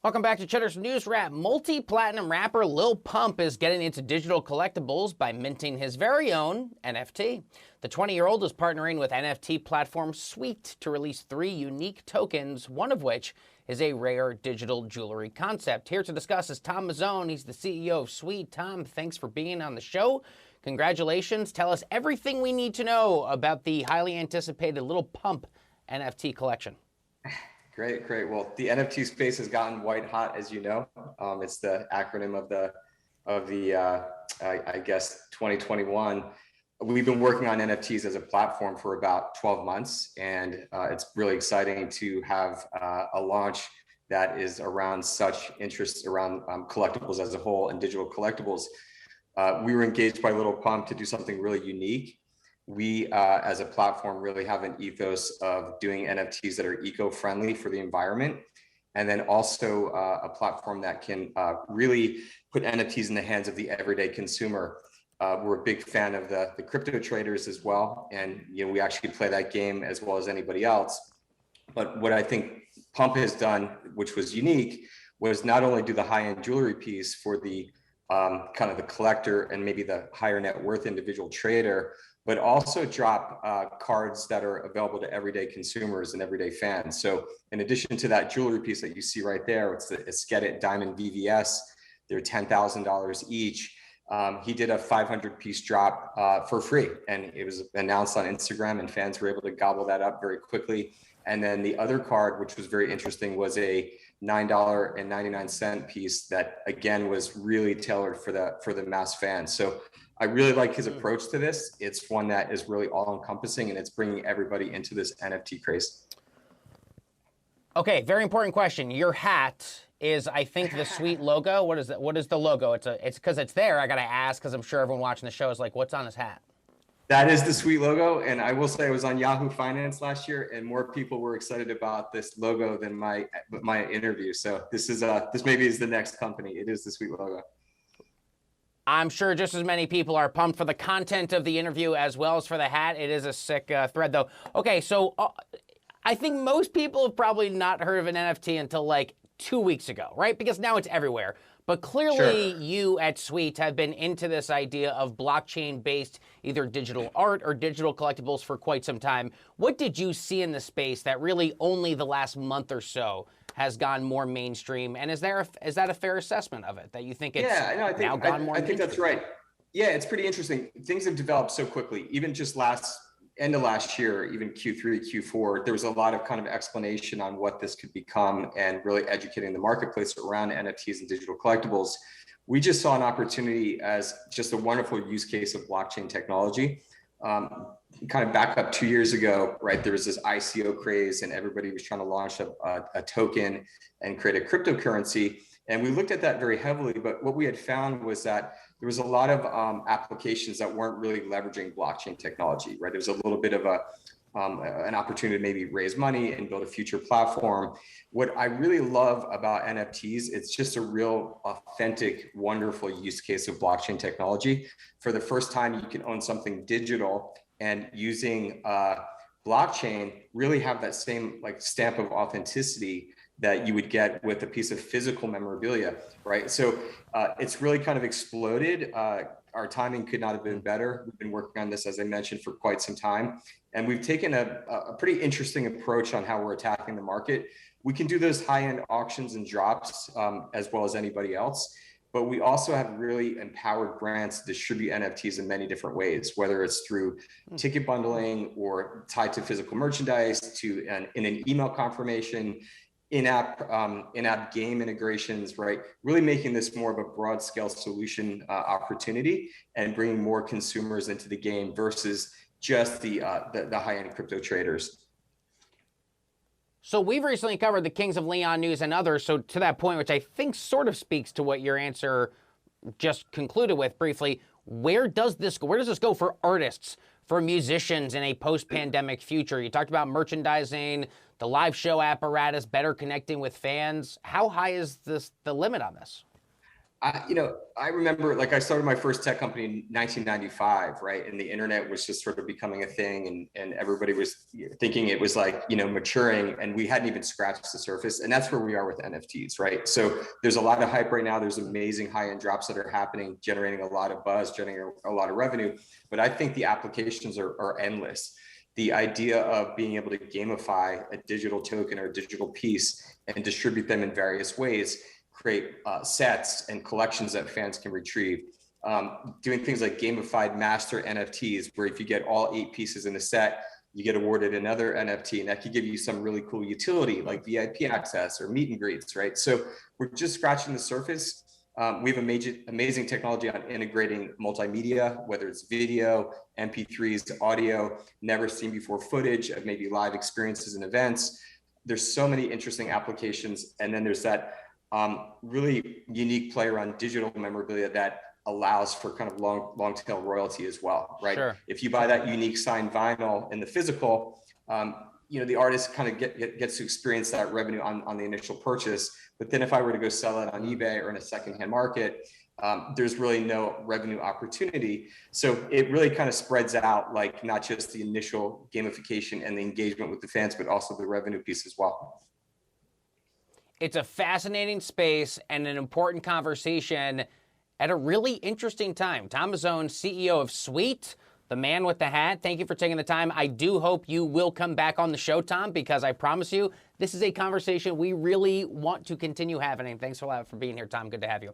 Welcome back to Cheddar's News Wrap. Multi-platinum rapper Lil Pump is getting into digital collectibles by minting his very own NFT. The 20-year-old is partnering with NFT platform Sweet to release 3 unique tokens, one of which is a rare digital jewelry concept. Here to discuss is Tom Mizzone. He's the CEO of Sweet. Tom, thanks for being on the show. Congratulations. Tell us everything we need to know about the highly anticipated Lil Pump NFT collection. Great. Well, the NFT space has gotten white hot, as you know. It's the acronym of the I guess 2021. We've been working on NFTs as a platform for about 12 months, and it's really exciting to have a launch that is around such interest around collectibles as a whole and digital collectibles. We were engaged by Lil Pump to do something really unique. We, as a platform, really have an ethos of doing NFTs that are eco-friendly for the environment, and then also a platform that can really put NFTs in the hands of the everyday consumer. We're a big fan of the crypto traders as well, and we actually play that game as well as anybody else. But what I think Pump has done, which was unique, was not only do the high-end jewelry piece for the kind of the collector and maybe the higher net worth individual trader, but also drop cards that are available to everyday consumers and everyday fans. So in addition to that jewelry piece that you see right there, it's the Cheddar Diamond VVS. They're $10,000 each. He did a 500-piece drop for free, and it was announced on Instagram, and fans were able to gobble that up very quickly. And then the other card, which was very interesting, was a $9.99 piece that again was really tailored for the mass fan. So I really like his approach to this. It's one that is really all-encompassing, and it's bringing everybody into this NFT craze. Okay, very important question. Your hat is, I think, the Sweet logo. What is it? What is the logo? It's because it's there. I gotta ask because I'm sure everyone watching the show is like, "What's on his hat?" That is the Sweet logo, and I will say I was on Yahoo Finance last year, and more people were excited about this logo than my interview. So this maybe is the next company. It is the Sweet logo. I'm sure just as many people are pumped for the content of the interview as well as for the hat. It is a sick thread, though. Okay, so I think most people have probably not heard of an NFT until like 2 weeks ago, right? Because now it's everywhere. But clearly you at Sweet have been into this idea of blockchain-based either digital art or digital collectibles for quite some time. What did you see in the space that really only the last month or so has gone more mainstream? And is that a fair assessment of it, that you think it's now gone more mainstream? I think that's right. Yeah, it's pretty interesting. Things have developed so quickly. Even just end of last year, even Q3, Q4, there was a lot of kind of explanation on what this could become and really educating the marketplace around NFTs and digital collectibles. We just saw an opportunity as just a wonderful use case of blockchain technology. Kind of back up 2 years ago, right, there was this ICO craze and everybody was trying to launch a token and create a cryptocurrency. And we looked at that very heavily, but what we had found was that there was a lot of applications that weren't really leveraging blockchain technology, right? There was a little bit of an opportunity to maybe raise money and build a future platform. What I really love about NFTs, it's just a real authentic, wonderful use case of blockchain technology. For the first time, you can own something digital and using blockchain really have that same like stamp of authenticity that you would get with a piece of physical memorabilia, right? So it's really kind of exploded. Our timing could not have been better. We've been working on this, as I mentioned, for quite some time. And we've taken a pretty interesting approach on how we're attacking the market. We can do those high-end auctions and drops as well as anybody else. But we also have really empowered brands to distribute NFTs in many different ways, whether it's through ticket bundling or tied to physical merchandise, in an email confirmation, in-app game integrations, right? Really making this more of a broad scale solution opportunity and bringing more consumers into the game versus just the high-end crypto traders. So we've recently covered the Kings of Leon news and others. So to that point, which I think sort of speaks to what your answer just concluded with briefly, where does this go? Where does this go for artists, for musicians in a post-pandemic future? You talked about merchandising, the live show apparatus, better connecting with fans. How high is the limit on this? I remember, like, I started my first tech company in 1995, right? And the internet was just sort of becoming a thing, and everybody was thinking it was like, maturing, and we hadn't even scratched the surface. And that's where we are with NFTs, right? So there's a lot of hype right now. There's amazing high-end drops that are happening, generating a lot of buzz, generating a lot of revenue. But I think the applications are endless. The idea of being able to gamify a digital token or a digital piece and distribute them in various ways, create sets and collections that fans can retrieve. Doing things like gamified master NFTs, where if you get all 8 pieces in a set, you get awarded another NFT, and that could give you some really cool utility like VIP access or meet and greets, right? So we're just scratching the surface. We have amazing technology on integrating multimedia, whether it's video, MP3s, audio, never seen before footage of maybe live experiences and events. There's so many interesting applications. And then there's that really unique play around digital memorabilia that allows for kind of long tail royalty as well, right? Sure. If you buy that unique signed vinyl in the physical, the artist kind of gets to experience that revenue on the initial purchase. But then if I were to go sell it on eBay or in a secondhand market, there's really no revenue opportunity. So it really kind of spreads out, like not just the initial gamification and the engagement with the fans, but also the revenue piece as well. It's a fascinating space and an important conversation at a really interesting time. Tom Mizzone, CEO of Sweet, the man with the hat. Thank you for taking the time. I do hope you will come back on the show, Tom, because I promise you, this is a conversation we really want to continue having. Thanks a lot for being here, Tom. Good to have you.